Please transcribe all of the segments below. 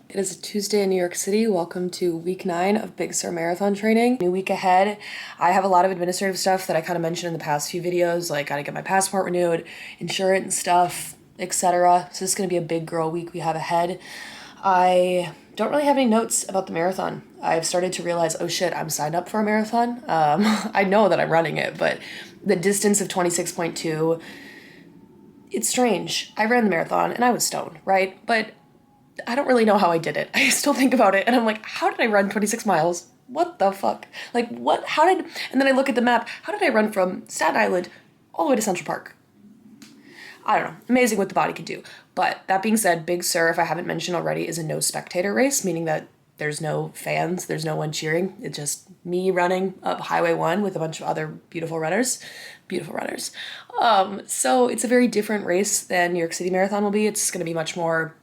It is a Tuesday in New York City. Welcome to week 9 of Big Sur Marathon training. New week ahead. I have a lot of administrative stuff that I kind of mentioned in the past few videos, like gotta get my passport renewed, insurance stuff, etc. So this is gonna be a big girl week we have ahead. I don't really have any notes about the marathon. I've started to realize, oh shit, I'm signed up for a marathon. I know that I'm running it, but the distance of 26.2, it's strange. I ran the marathon and I was stoned, right? But I don't really know how I did it. I still think about it and I'm like, how did I run 26 miles? What the fuck? Like, what? How did... And then I look at the map. How did I run from Staten Island all the way to Central Park? I don't know. Amazing what the body can do. But that being said, Big Sur, if I haven't mentioned already, is a no spectator race, meaning that there's no fans, there's no one cheering. It's just me running up Highway 1 with a bunch of other beautiful runners. Beautiful runners. So it's a very different race than New York City Marathon will be. It's going to be much more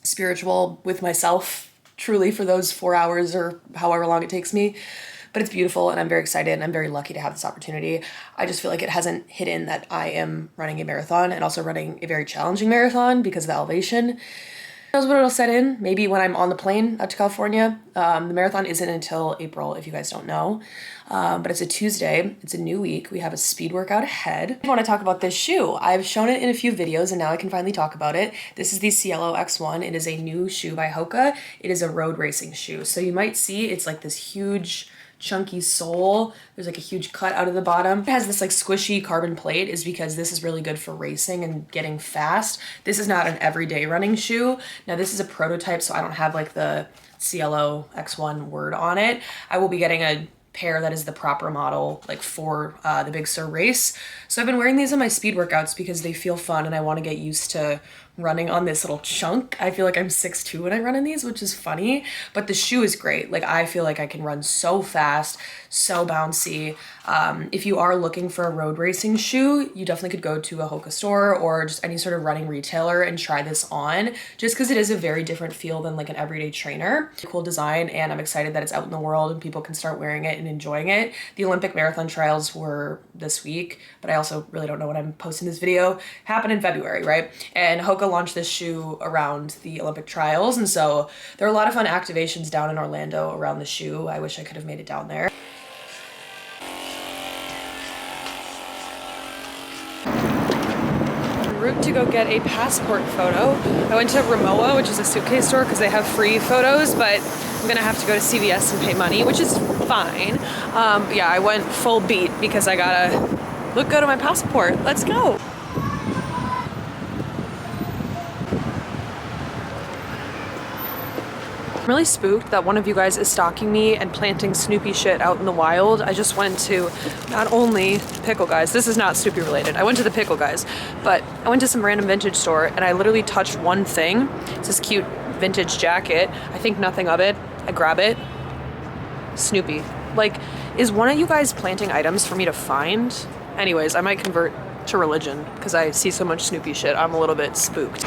spiritual with myself, truly, for those 4 hours or however long it takes me. But it's beautiful and I'm very excited and I'm very lucky to have this opportunity. I just feel like it hasn't hit in that I am running a marathon and also running a very challenging marathon because of the elevation. Who knows what it'll set in? Maybe when I'm on the plane out to California. The marathon isn't until April, if you guys don't know. But it's a Tuesday. It's a new week. We have a speed workout ahead. I want to talk about this shoe. I've shown it in a few videos and now I can finally talk about it. This is the Cielo X1. It is a new shoe by Hoka. It is a road racing shoe. So you might see it's like this huge chunky sole. There's like a huge cut out of the bottom. It has this like squishy carbon plate is because this is really good for racing and getting fast. This is not an everyday running shoe. Now this is a prototype, so I don't have like the Cielo X1 word on it. I will be getting a pair that is the proper model like for the Big Sur race. So I've been wearing these on my speed workouts because they feel fun and I want to get used to running on this little chunk. I feel like I'm 6'2" when I run in these, which is funny, but the shoe is great. Like I feel like I can run so fast, so bouncy. If you are looking for a road racing shoe, you definitely could go to a Hoka store or just any sort of running retailer and try this on, just because it is a very different feel than like an everyday trainer. Cool design, and I'm excited that it's out in the world and people can start wearing it and enjoying it. The Olympic marathon trials were this week, but I also really don't know when I'm posting this video. Happened in February, right? And Hoka launched this shoe around the Olympic trials, and so there are a lot of fun activations down in Orlando around the shoe. I wish I could have made it down there. Route to go get a passport photo. I went to Rimowa, which is a suitcase store, because they have free photos, but I'm gonna have to go to CVS and pay money, which is fine. Yeah, I went full beat because I gotta look good on my passport. Let's go. I'm really spooked that one of you guys is stalking me and planting Snoopy shit out in the wild. I just went to not only Pickle Guys, this is not Snoopy related, I went to the Pickle Guys, but I went to some random vintage store and I literally touched one thing. It's this cute vintage jacket. I think nothing of it. I grab it. Snoopy. Like, is one of you guys planting items for me to find? Anyways, I might convert to religion because I see so much Snoopy shit. I'm a little bit spooked.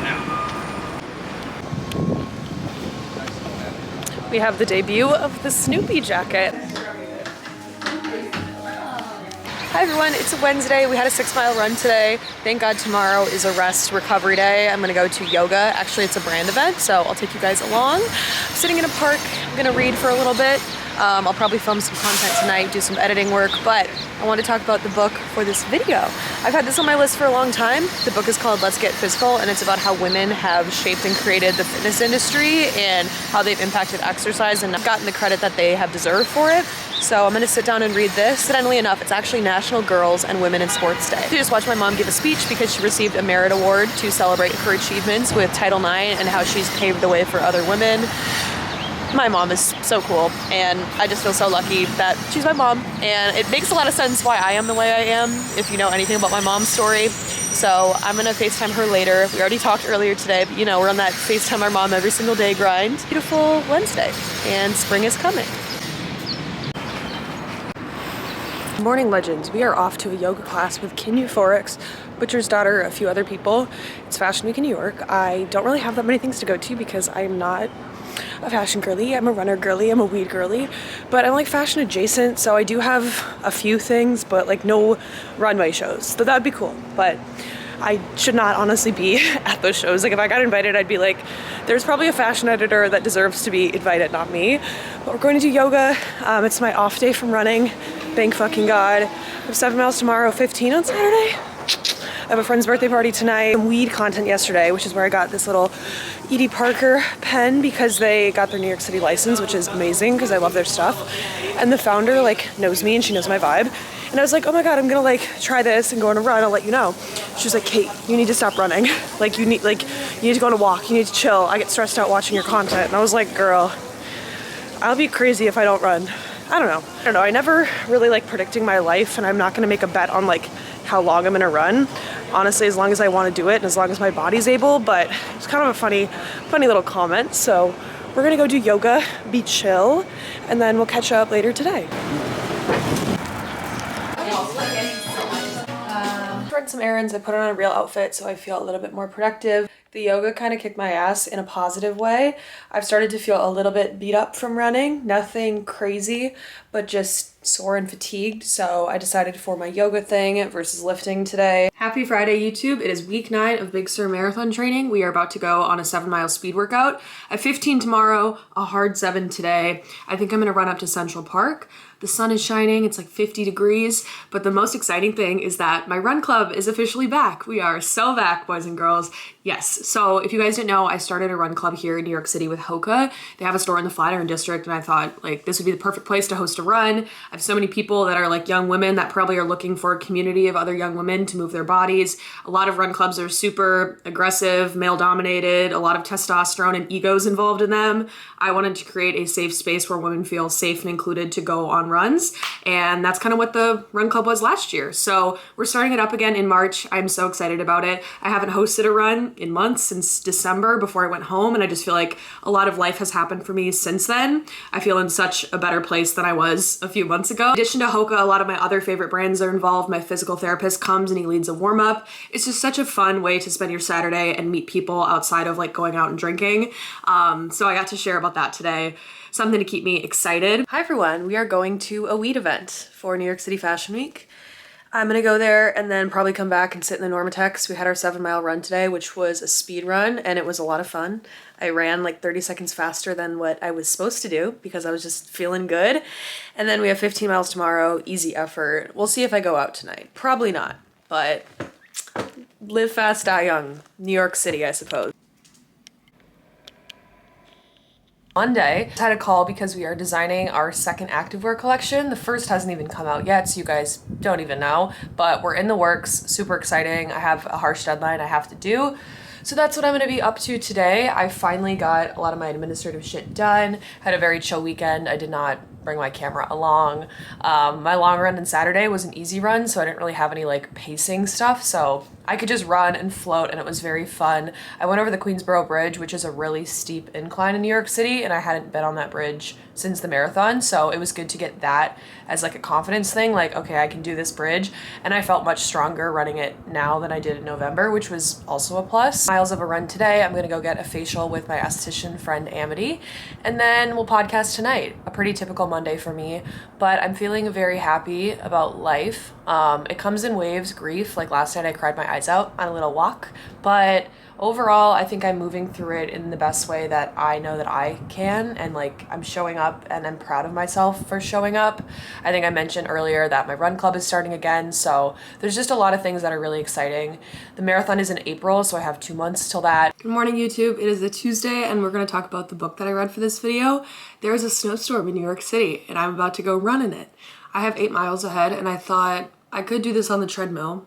We have the debut of the Snoopy jacket. Hi everyone, it's a Wednesday. We had a 6-mile run today. Thank God tomorrow is a rest recovery day. I'm gonna go to yoga. Actually, it's a brand event, so I'll take you guys along. I'm sitting in a park. I'm gonna read for a little bit. I'll probably film some content tonight, do some editing work, but I want to talk about the book for this video. I've had this on my list for a long time. The book is called Get Phyiscal, and it's about how women have shaped and created the fitness industry and how they've impacted exercise and not gotten the credit that they have deserved for it. So I'm gonna sit down and read this. Incidentally enough, it's actually National Girls and Women in Sports Day. I just watched my mom give a speech because she received a merit award to celebrate her achievements with Title IX and how she's paved the way for other women. My mom is so cool, and I just feel so lucky that she's my mom, and it makes a lot of sense why I am the way I am, if you know anything about my mom's story. So I'm gonna FaceTime her later. We already talked earlier today, but you know, we're on that FaceTime our mom every single day grind. Beautiful Wednesday, and spring is coming. Morning legends, we are off to a yoga class with Kin Euphorics, Butcher's daughter, a few other people. It's Fashion Week in New York. I don't really have that many things to go to because I'm not a fashion girly. I'm a runner girly. I'm a weed girly, but I'm like fashion adjacent. So I do have a few things, but like no runway shows. So that would be cool. But I should not honestly be at those shows. Like if I got invited, I'd be like, there's probably a fashion editor that deserves to be invited, not me. But we're going to do yoga. It's my off day from running. Thank fucking God. I have 7 miles tomorrow, 15 on Saturday. I have a friend's birthday party tonight. Some weed content yesterday, which is where I got this little Edie Parker pen because they got their New York City license, which is amazing because I love their stuff. And the founder like knows me and she knows my vibe. And I was like, oh my God, I'm gonna like try this and go on a run, I'll let you know. She was like, Kate, you need to stop running. Like you need to go on a walk, you need to chill. I get stressed out watching your content. And I was like, girl, I'll be crazy if I don't run. I don't know. I never really like predicting my life, and I'm not gonna make a bet on like how long I'm gonna run. Honestly, as long as I wanna do it and as long as my body's able, but it's kind of a funny little comment. So we're gonna go do yoga, be chill, and then we'll catch up later today. Run some errands. I put on a real outfit so I feel a little bit more productive. The yoga kind of kicked my ass in a positive way. I've started to feel a little bit beat up from running. Nothing crazy, but just sore and fatigued. So I decided for my yoga thing versus lifting today. Happy Friday, YouTube. It is week 9 of Big Sur Marathon training. We are about to go on a 7-mile speed workout. I have 15 tomorrow, a hard 7 today. I think I'm gonna run up to Central Park. The sun is shining, it's like 50 degrees, but the most exciting thing is that my run club is officially back. We are so back, boys and girls. Yes, so if you guys didn't know, I started a run club here in New York City with Hoka. They have a store in the Flatiron District, and I thought like this would be the perfect place to host a run. I have so many people that are like young women that probably are looking for a community of other young women to move their bodies. A lot of run clubs are super aggressive, male dominated, a lot of testosterone and egos involved in them. I wanted to create a safe space where women feel safe and included to go on runs, and that's kind of what the run club was last year. So we're starting it up again in March. I'm so excited about it. I haven't hosted a run in months, since December before I went home, and I just feel like a lot of life has happened for me since then. I feel in such a better place than I was a few months ago. In addition to Hoka, a lot of my other favorite brands are involved. My physical therapist comes and he leads a warm-up. It's just such a fun way to spend your Saturday and meet people outside of like going out and drinking. So I got to share about that today. Something to keep me excited. Hi everyone, we are going to a weed event for New York City Fashion Week. I'm gonna go there and then probably come back and sit in the Normatex. We had our 7-mile run today, which was a speed run, and it was a lot of fun. I ran like 30 seconds faster than what I was supposed to do because I was just feeling good. And then we have 15 miles tomorrow, easy effort. We'll see if I go out tonight. Probably not, but live fast, die young. New York City, I suppose. Monday, I had a call because we are designing our second activewear collection. The first hasn't even come out yet, so you guys don't even know, but we're in the works, super exciting. I have a harsh deadline I have to do. So that's what I'm gonna be up to today. I finally got a lot of my administrative shit done. Had a very chill weekend. I did not bring my camera along. My long run on Saturday was an easy run, so I didn't really have any like pacing stuff, so I could just run and float, and it was very fun. I went over the Queensboro Bridge, which is a really steep incline in New York City, and I hadn't been on that bridge since the marathon, so it was good to get that as like a confidence thing, like, okay, I can do this bridge, and I felt much stronger running it now than I did in November, which was also a plus. Miles of a run today. I'm gonna go get a facial with my esthetician friend Amity, and then we'll podcast tonight. A pretty typical Monday for me, but I'm feeling very happy about life. It comes in waves, grief. Like last night I cried my eyes out on a little walk, but overall I think I'm moving through it in the best way that I know that I can, and like I'm showing up and I'm proud of myself for showing up. I think I mentioned earlier that my run club is starting again, so there's just a lot of things that are really exciting. The marathon is in April, so I have 2 months till that. Good morning, YouTube. It is a Tuesday and we're going to talk about the book that I read for this video. There is a snowstorm in New York City and I'm about to go run in it. I have 8 miles ahead and I thought I could do this on the treadmill.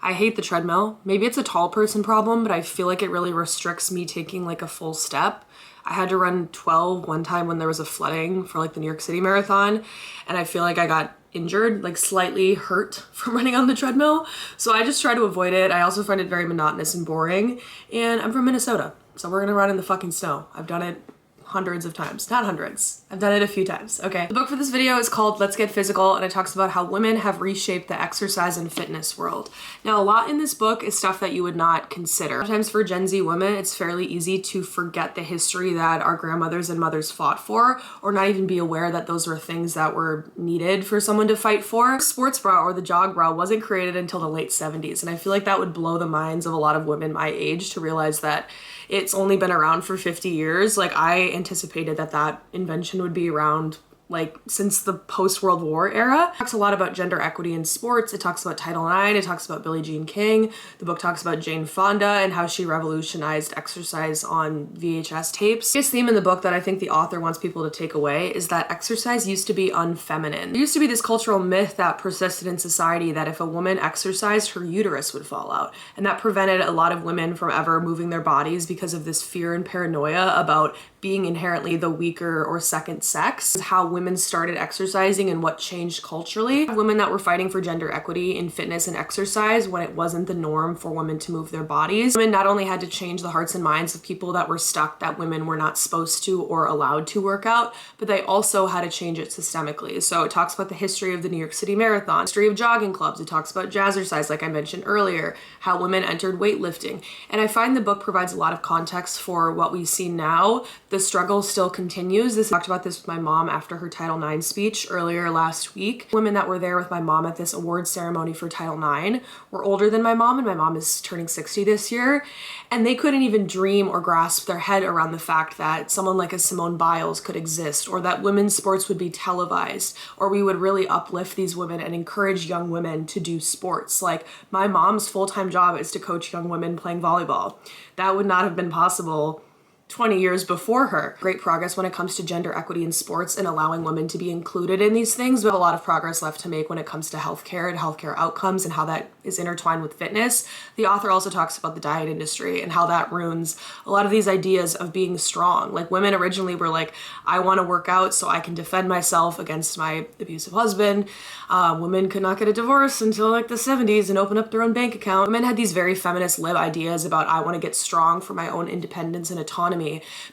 I hate the treadmill. Maybe it's a tall person problem, but I feel like it really restricts me taking like a full step. I had to run 12 one time when there was a flooding for like the New York City Marathon, and I feel like I got injured, like slightly hurt from running on the treadmill. So I just try to avoid it. I also find it very monotonous and boring, and I'm from Minnesota, so we're gonna run in the fucking snow. I've done it hundreds of times. Not hundreds. I've done it a few times, okay? The book for this video is called Let's Get Physical, and it talks about how women have reshaped the exercise and fitness world. Now, a lot in this book is stuff that you would not consider. Sometimes for Gen Z women, it's fairly easy to forget the history that our grandmothers and mothers fought for, or not even be aware that those were things that were needed for someone to fight for. Sports bra, or the jog bra, wasn't created until the late 70s, and I feel like that would blow the minds of a lot of women my age to realize that it's only been around for 50 years. Like, I anticipated that invention would be around like since the post-World War era. It talks a lot about gender equity in sports. It talks about Title IX. It talks about Billie Jean King. The book talks about Jane Fonda and how she revolutionized exercise on VHS tapes. The biggest theme in the book that I think the author wants people to take away is that exercise used to be unfeminine. There used to be this cultural myth that persisted in society that if a woman exercised, her uterus would fall out. And that prevented a lot of women from ever moving their bodies because of this fear and paranoia about being inherently the weaker or second sex. How women started exercising and what changed culturally. Women that were fighting for gender equity in fitness and exercise when it wasn't the norm for women to move their bodies. Women not only had to change the hearts and minds of people that were stuck that women were not supposed to or allowed to work out, but they also had to change it systemically. So it talks about the history of the New York City Marathon, history of jogging clubs. It talks about jazzercise, like I mentioned earlier, how women entered weightlifting. And I find the book provides a lot of context for what we see now. The struggle still continues. I talked about this with my mom after her Title IX speech earlier last week. Women that were there with my mom at this awards ceremony for Title IX were older than my mom, and my mom is turning 60 this year, and they couldn't even dream or grasp their head around the fact that someone like a Simone Biles could exist, or that women's sports would be televised, or we would really uplift these women and encourage young women to do sports. Like, my mom's full-time job is to coach young women playing volleyball. That would not have been possible 20 years before her. Great progress when it comes to gender equity in sports and allowing women to be included in these things, but a lot of progress left to make when it comes to healthcare and healthcare outcomes and how that is intertwined with fitness. The author also talks about the diet industry and how that ruins a lot of these ideas of being strong. Like, women originally were like, I want to work out so I can defend myself against my abusive husband. Women could not get a divorce until like the 70s and open up their own bank account. Women had these very feminist lib ideas about, I want to get strong for my own independence and autonomy.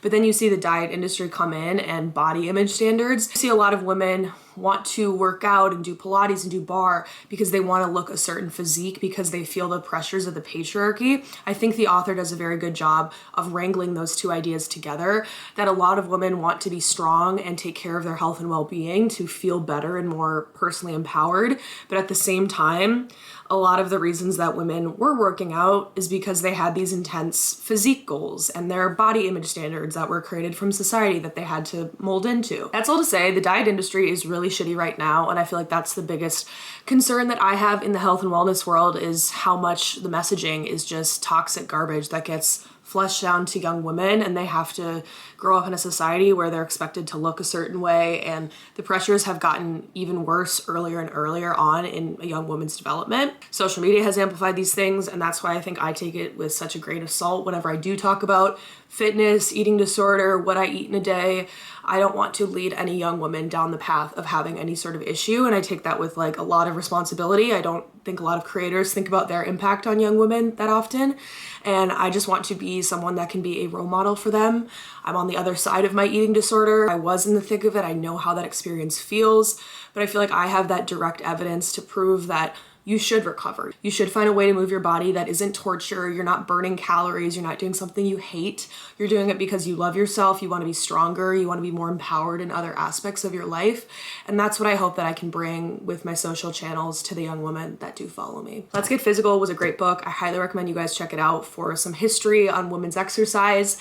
But then you see the diet industry come in and body image standards. You see a lot of women want to work out and do Pilates and do bar because they want to look a certain physique because they feel the pressures of the patriarchy. I think the author does a very good job of wrangling those two ideas together, that a lot of women want to be strong and take care of their health and well-being to feel better and more personally empowered. But at the same time, a lot of the reasons that women were working out is because they had these intense physique goals and their body image standards that were created from society that they had to mold into. That's all to say, the diet industry is really shitty right now, and I feel like that's the biggest concern that I have in the health and wellness world, is how much the messaging is just toxic garbage that gets flushed down to young women, and they have to grow up in a society where they're expected to look a certain way, and the pressures have gotten even worse earlier and earlier on in a young woman's development. Social media has amplified these things, and that's why I think I take it with such a grain of salt whenever I do talk about fitness, eating disorder, what I eat in a day. I don't want to lead any young woman down the path of having any sort of issue, and I take that with like a lot of responsibility. I don't think a lot of creators think about their impact on young women that often, and I just want to be someone that can be a role model for them. I'm on the other side of my eating disorder. I was in the thick of it. I know how that experience feels, but I feel like I have that direct evidence to prove that you should recover. You should find a way to move your body that isn't torture. You're not burning calories. You're not doing something you hate. You're doing it because you love yourself. You want to be stronger. You want to be more empowered in other aspects of your life. And that's what I hope that I can bring with my social channels to the young women that do follow me. Let's Get Physical was a great book. I highly recommend you guys check it out for some history on women's exercise.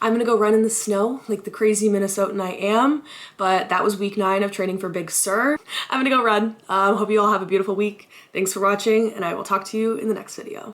I'm gonna go run in the snow like the crazy Minnesotan I am, but that was week 9 of training for Big Sur. I'm gonna go run. Hope you all have a beautiful week. Thanks for watching, and I will talk to you in the next video.